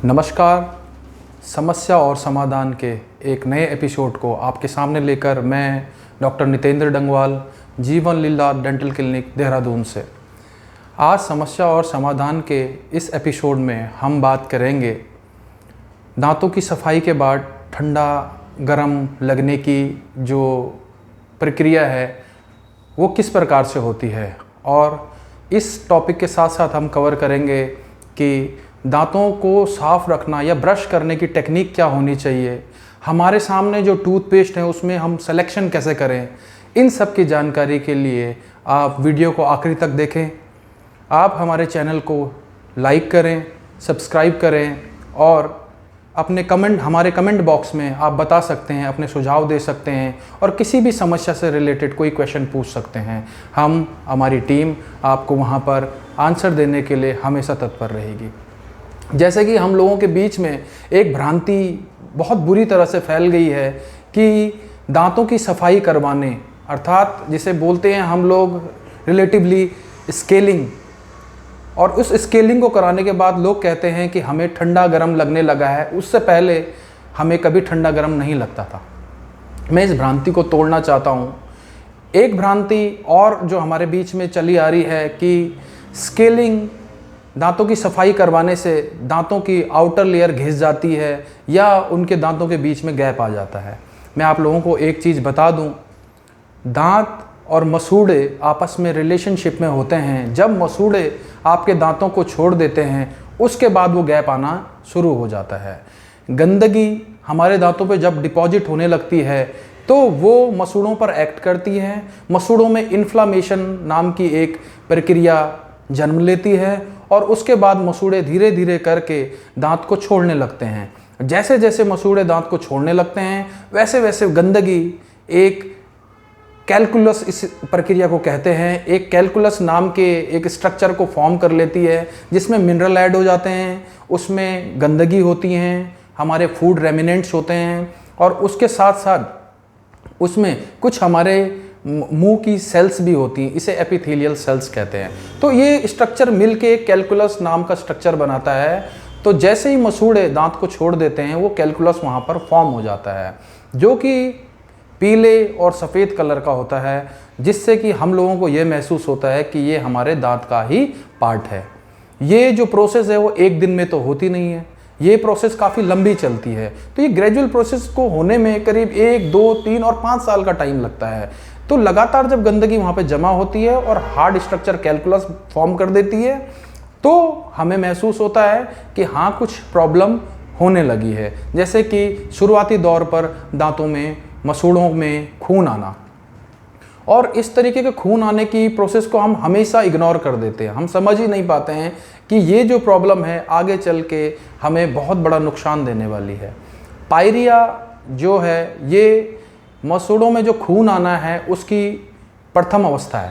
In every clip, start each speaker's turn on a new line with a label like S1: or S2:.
S1: नमस्कार। समस्या और समाधान के एक नए एपिसोड को आपके सामने लेकर मैं डॉक्टर नितेंद्र डंगवाल, जीवन लीला डेंटल क्लिनिक देहरादून से। आज समस्या और समाधान के इस एपिसोड में हम बात करेंगे दांतों की सफाई के बाद ठंडा गरम लगने की जो प्रक्रिया है वो किस प्रकार से होती है, और इस टॉपिक के साथ साथ हम कवर करेंगे कि दांतों को साफ़ रखना या ब्रश करने की टेक्निक क्या होनी चाहिए, हमारे सामने जो टूथपेस्ट है उसमें हम सिलेक्शन कैसे करें। इन सब की जानकारी के लिए आप वीडियो को आखिरी तक देखें। आप हमारे चैनल को लाइक करें, सब्सक्राइब करें और अपने कमेंट हमारे कमेंट बॉक्स में आप बता सकते हैं, अपने सुझाव दे सकते हैं और किसी भी समस्या से रिलेटेड कोई क्वेश्चन पूछ सकते हैं। हमारी टीम आपको वहाँ पर आंसर देने के लिए हमेशा तत्पर रहेगी। जैसे कि हम लोगों के बीच में एक भ्रांति बहुत बुरी तरह से फैल गई है कि दांतों की सफाई करवाने, अर्थात जिसे बोलते हैं हम लोग रिलेटिवली स्केलिंग, और उस स्केलिंग को कराने के बाद लोग कहते हैं कि हमें ठंडा गरम लगने लगा है, उससे पहले हमें कभी ठंडा गरम नहीं लगता था। मैं इस भ्रांति को तोड़ना चाहता हूँ। एक भ्रांति और जो हमारे बीच में चली आ रही है कि स्केलिंग दांतों की सफाई करवाने से दांतों की आउटर लेयर घिस जाती है या उनके दांतों के बीच में गैप आ जाता है। मैं आप लोगों को एक चीज़ बता दूं, दांत और मसूड़े आपस में रिलेशनशिप में होते हैं। जब मसूड़े आपके दांतों को छोड़ देते हैं उसके बाद वो गैप आना शुरू हो जाता है। गंदगी हमारे दांतों पे जब डिपॉजिट होने लगती है तो वो मसूड़ों पर एक्ट करती है। मसूड़ों में इन्फ्लामेशन नाम की एक प्रक्रिया जन्म लेती है और उसके बाद मसूड़े धीरे धीरे करके दांत को छोड़ने लगते हैं। जैसे जैसे मसूड़े दांत को छोड़ने लगते हैं वैसे वैसे गंदगी एक कैलकुलस, इस प्रक्रिया को कहते हैं, एक कैलकुलस नाम के एक स्ट्रक्चर को फॉर्म कर लेती है जिसमें मिनरल ऐड हो जाते हैं, उसमें गंदगी होती हैं, हमारे फूड रेमिनेंट्स होते हैं और उसके साथ साथ उसमें कुछ हमारे मुंह की सेल्स भी होती हैं, इसे एपिथेलियल सेल्स कहते हैं। तो ये स्ट्रक्चर मिलके एक कैलकुलस नाम का स्ट्रक्चर बनाता है। तो जैसे ही मसूड़े दांत को छोड़ देते हैं वो कैलकुलस वहाँ पर फॉर्म हो जाता है जो कि पीले और सफ़ेद कलर का होता है, जिससे कि हम लोगों को ये महसूस होता है कि ये हमारे दांत का ही पार्ट है। ये जो प्रोसेस है वो एक दिन में तो होती नहीं है, ये प्रोसेस काफ़ी लंबी चलती है। तो ये ग्रेजुअल प्रोसेस को होने में करीब 1, 2, 3 और 5 साल का टाइम लगता है। तो लगातार जब गंदगी वहाँ पे जमा होती है और हार्ड स्ट्रक्चर कैलकुलस फॉर्म कर देती है तो हमें महसूस होता है कि हाँ कुछ प्रॉब्लम होने लगी है। जैसे कि शुरुआती दौर पर दांतों में, मसूड़ों में खून आना, और इस तरीके के खून आने की प्रोसेस को हम हमेशा इग्नोर कर देते हैं। हम समझ ही नहीं पाते हैं कि ये जो प्रॉब्लम है आगे चल के हमें बहुत बड़ा नुकसान देने वाली है। पायरिया जो है ये मसूड़ों में जो खून आना है उसकी प्रथम अवस्था है।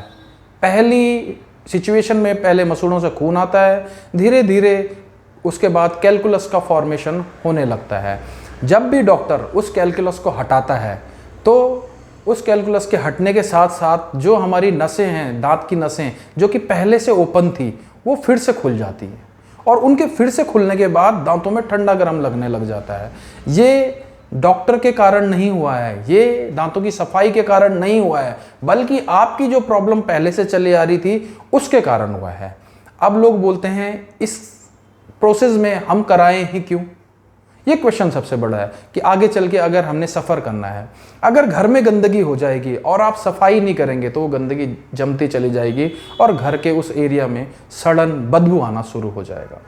S1: पहली सिचुएशन में पहले मसूड़ों से खून आता है, धीरे धीरे उसके बाद कैलकुलस का फॉर्मेशन होने लगता है। जब भी डॉक्टर उस कैलकुलस को हटाता है तो उस कैलकुलस के हटने के साथ साथ जो हमारी नसें हैं, दांत की नसें जो कि पहले से ओपन थी, वो फिर से खुल जाती हैं और उनके फिर से खुलने के बाद दांतों में ठंडा गरम लगने लग जाता है। ये डॉक्टर के कारण नहीं हुआ है, ये दांतों की सफाई के कारण नहीं हुआ है, बल्कि आपकी जो प्रॉब्लम पहले से चली आ रही थी उसके कारण हुआ है। अब लोग बोलते हैं इस प्रोसेस में हम कराएं ही क्यों। ये क्वेश्चन सबसे बड़ा है कि आगे चल के अगर हमने सफ़र करना है, अगर घर में गंदगी हो जाएगी और आप सफाई नहीं करेंगे तो वो गंदगी जमती चली जाएगी और घर के उस एरिया में सड़न बदबू आना शुरू हो जाएगा।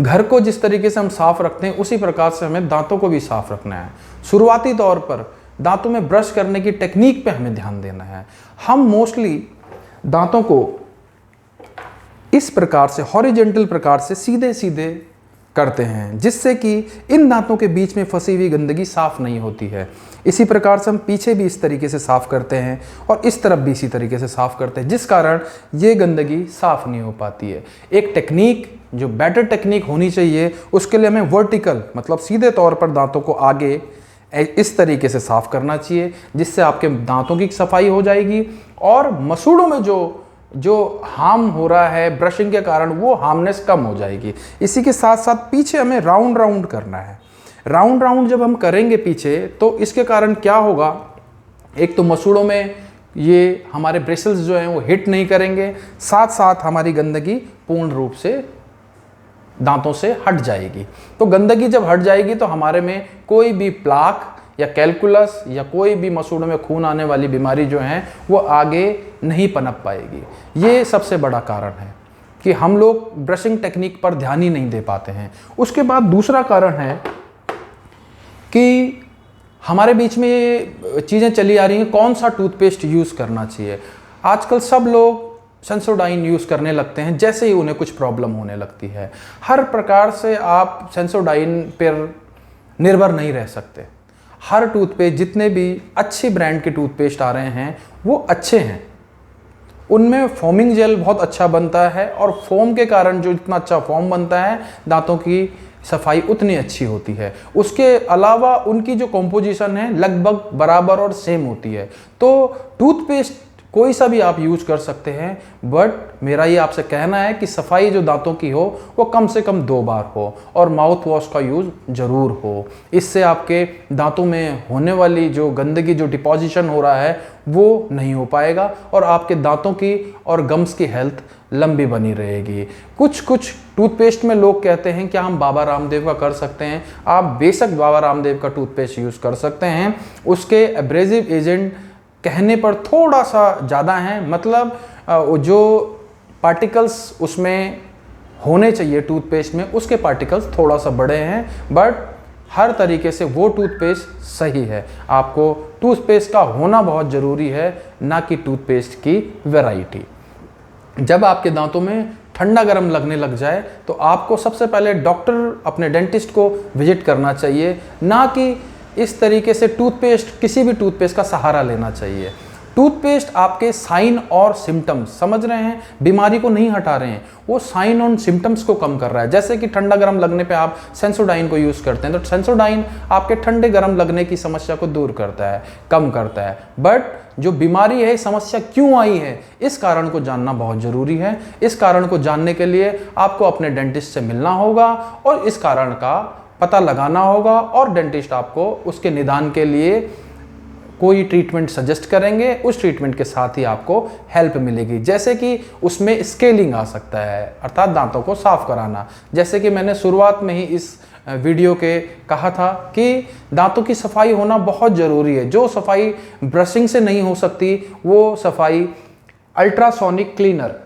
S1: घर को जिस तरीके से हम साफ़ रखते हैं उसी प्रकार से हमें दांतों को भी साफ़ रखना है। शुरुआती तौर पर दांतों में ब्रश करने की टेक्निक पे हमें ध्यान देना है। हम मोस्टली दांतों को इस प्रकार से हॉरिजॉन्टल प्रकार से सीधे सीधे करते हैं, जिससे कि इन दांतों के बीच में फंसी हुई गंदगी साफ़ नहीं होती है। इसी प्रकार से हम पीछे भी इस तरीके से साफ़ करते हैं और इस तरफ भी इसी तरीके से साफ़ करते हैं, जिस कारण ये गंदगी साफ़ नहीं हो पाती है। एक टेक्निक जो बेटर टेक्निक होनी चाहिए उसके लिए हमें वर्टिकल मतलब सीधे तौर पर दांतों को आगे इस तरीके से साफ़ करना चाहिए, जिससे आपके दांतों की सफाई हो जाएगी और मसूड़ों में जो जो हार्म हो रहा है ब्रशिंग के कारण, वो हार्मनेस कम हो जाएगी। इसी के साथ साथ पीछे हमें राउंड राउंड करना है। राउंड राउंड जब हम करेंगे पीछे, तो इसके कारण क्या होगा, एक तो मसूड़ों में ये हमारे ब्रिसल्स जो हैं वो हिट नहीं करेंगे, साथ साथ हमारी गंदगी पूर्ण रूप से दांतों से हट जाएगी। तो गंदगी जब हट जाएगी तो हमारे में कोई भी प्लाक या कैलकुलस या कोई भी मसूड़ों में खून आने वाली बीमारी जो है वो आगे नहीं पनप पाएगी। ये सबसे बड़ा कारण है कि हम लोग ब्रशिंग टेक्निक पर ध्यान ही नहीं दे पाते हैं। उसके बाद दूसरा कारण है कि हमारे बीच में ये चीज़ें चली आ रही हैं, कौन सा टूथपेस्ट यूज़ करना चाहिए। आजकल सब लोग सेंसोडाइन यूज़ करने लगते हैं जैसे ही उन्हें कुछ प्रॉब्लम होने लगती है। हर प्रकार से आप सेंसोडाइन पर निर्भर नहीं रह सकते। हर टूथपेस्ट, जितने भी अच्छे ब्रांड के टूथपेस्ट आ रहे हैं वो अच्छे हैं, उनमें फोमिंग जेल बहुत अच्छा बनता है और फोम के कारण जो इतना अच्छा फोम बनता है, दांतों की सफाई उतनी अच्छी होती है। उसके अलावा उनकी जो कॉम्पोजिशन है लगभग बराबर और सेम होती है। तो टूथपेस्ट कोई सा भी आप यूज कर सकते हैं, बट मेरा ये आपसे कहना है कि सफाई जो दांतों की हो वो कम से कम 2 बार हो और माउथ वॉश का यूज जरूर हो। इससे आपके दांतों में होने वाली जो गंदगी, जो डिपॉजिशन हो रहा है, वो नहीं हो पाएगा और आपके दांतों की और गम्स की हेल्थ लंबी बनी रहेगी। कुछ टूथपेस्ट में लोग कहते हैं कि हम बाबा रामदेव का कर सकते हैं। आप बेशक बाबा रामदेव का टूथपेस्ट यूज़ कर सकते हैं। उसके एब्रेसिव एजेंट कहने पर थोड़ा सा ज़्यादा है, मतलब जो पार्टिकल्स उसमें होने चाहिए टूथपेस्ट में, उसके पार्टिकल्स थोड़ा सा बड़े हैं, बट हर तरीके से वो टूथपेस्ट सही है। आपको टूथपेस्ट का होना बहुत ज़रूरी है, ना कि टूथपेस्ट की वैरायटी। जब आपके दांतों में ठंडा गर्म लगने लग जाए तो आपको सबसे पहले डॉक्टर, अपने डेंटिस्ट को विजिट करना चाहिए, ना कि इस तरीके से टूथपेस्ट, किसी भी टूथपेस्ट का सहारा लेना चाहिए। टूथपेस्ट आपके साइन और सिम्टम्स, समझ रहे हैं, बीमारी को नहीं हटा रहे हैं, वो साइन और सिम्टम्स को कम कर रहा है। जैसे कि ठंडा गर्म लगने पे आप सेंसोडाइन को यूज़ करते हैं, तो सेंसोडाइन आपके ठंडे गर्म लगने की समस्या को दूर करता है, कम करता है। बट जो बीमारी है, समस्या क्यों आई है, इस कारण को जानना बहुत ज़रूरी है। इस कारण को जानने के लिए आपको अपने डेंटिस्ट से मिलना होगा और इस कारण का पता लगाना होगा और डेंटिस्ट आपको उसके निदान के लिए कोई ट्रीटमेंट सजेस्ट करेंगे। उस ट्रीटमेंट के साथ ही आपको हेल्प मिलेगी। जैसे कि उसमें स्केलिंग आ सकता है, अर्थात दांतों को साफ कराना। जैसे कि मैंने शुरुआत में ही इस वीडियो के कहा था कि दांतों की सफाई होना बहुत ज़रूरी है। जो सफाई ब्रशिंग से नहीं हो सकती, वो सफाई अल्ट्रासोनिक क्लीनर,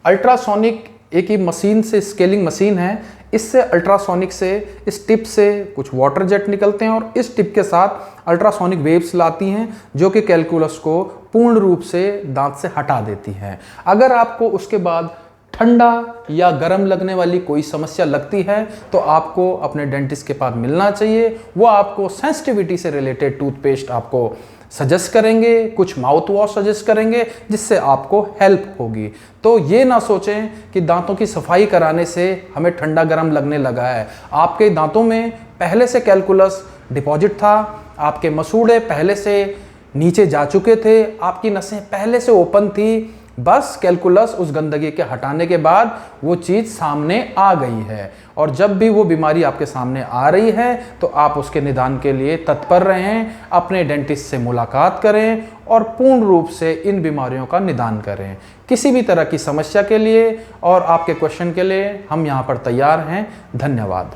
S1: अल्ट्रासोनिक एक ही मशीन से, स्केलिंग मशीन है, इससे अल्ट्रासोनिक से, इस टिप से कुछ वाटर जेट निकलते हैं और इस टिप के साथ अल्ट्रासोनिक वेव्स लाती हैं जो कि कैलकुलस को पूर्ण रूप से दांत से हटा देती हैं। अगर आपको उसके बाद ठंडा या गर्म लगने वाली कोई समस्या लगती है तो आपको अपने डेंटिस्ट के पास मिलना चाहिए। वो आपको सेंसिटिविटी से रिलेटेड टूथपेस्ट आपको सजेस्ट करेंगे, कुछ माउथ वॉश सजेस्ट करेंगे, जिससे आपको हेल्प होगी। तो ये ना सोचें कि दांतों की सफाई कराने से हमें ठंडा गर्म लगने लगा है। आपके दांतों में पहले से कैलकुलस डिपॉजिट था, आपके मसूड़े पहले से नीचे जा चुके थे, आपकी नसें पहले से ओपन थी, बस कैलकुलस उस गंदगी के हटाने के बाद वो चीज़ सामने आ गई है। और जब भी वो बीमारी आपके सामने आ रही है तो आप उसके निदान के लिए तत्पर रहें, अपने डेंटिस्ट से मुलाकात करें और पूर्ण रूप से इन बीमारियों का निदान करें। किसी भी तरह की समस्या के लिए और आपके क्वेश्चन के लिए हम यहाँ पर तैयार हैं। धन्यवाद।